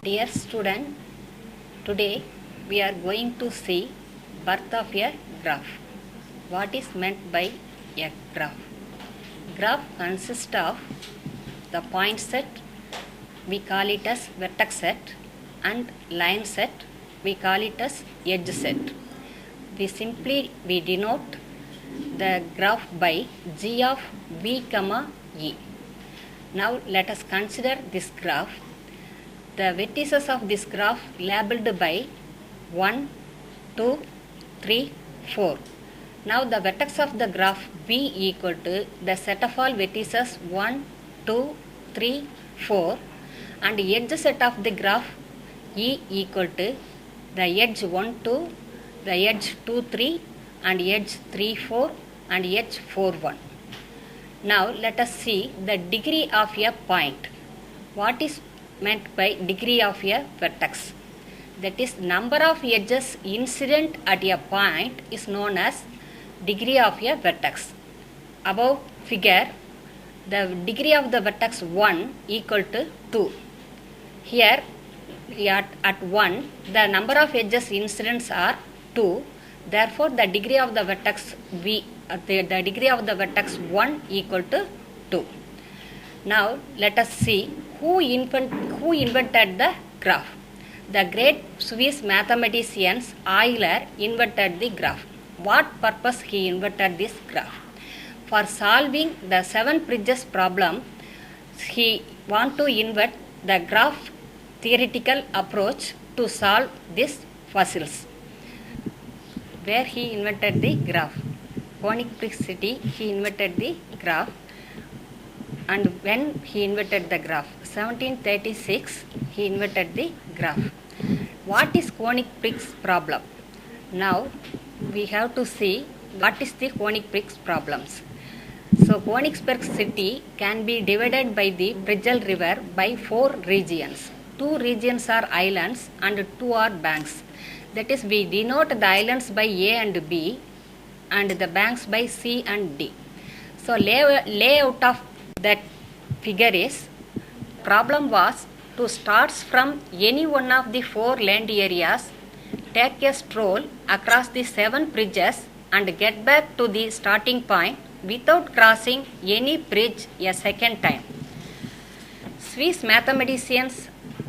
Dear student, today we are going to see birth of a graph. What is meant by a graph? Graph consists of the point set, we call it as vertex set, and line set, we call it as edge set. We denote the graph by g of v comma e. Now let us consider this graph. The vertices of this graph labeled by 1, 2, 3, 4. Now the vertex of the graph B equal to the set of all vertices 1, 2, 3, 4 and edge set of the graph E equal to the edge 1, 2, the edge 2, 3 and edge 3, 4 and edge 4, 1. Now let us see the degree of a point. What is meant by degree of a vertex? That is, number of edges incident at a point is known as degree of a vertex. Above figure, the degree of the vertex 1 equal to 2. Here at 1, the number of edges incidents are 2. Therefore, the degree of the vertex the degree of the vertex 1 equal to 2. Now, let us see who invented the graph. The great Swiss mathematician Euler invented the graph. What purpose he invented this graph? For solving the 7 bridges problem, he want to invent the graph theoretical approach to solve these puzzles. Where he invented the graph? City, he invented the graph. And when he invented the graph? 1736, he invented the graph. What is conic bricks problem? Now, we have to see what is the conic bricks problems. So, City can be divided by the Bridgel River by 4 regions. 2 regions are islands and 2 are banks. That is, we denote the islands by A and B and the banks by C and D. So, layout of that figure is, problem was to start from any one of the 4 land areas, take a stroll across the 7 bridges and get back to the starting point without crossing any bridge a second time. Swiss mathematician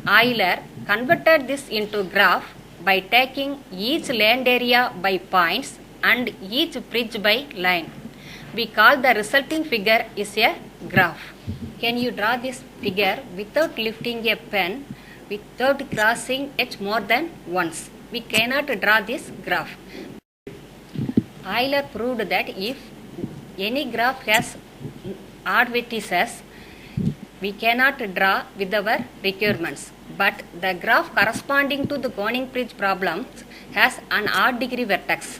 Euler converted this into graph by taking each land area by points and each bridge by line. We call the resulting figure is a graph. Can you draw this figure without lifting a pen, without crossing it more than once? We cannot draw this graph. Euler proved that if any graph has odd vertices, we cannot draw with our requirements. But the graph corresponding to the conic bridge problem has an odd degree vertex.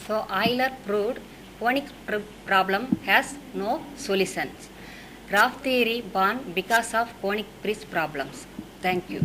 So Euler proved conic problem has no solutions. Graph theory born because of conic bridge problems. Thank you.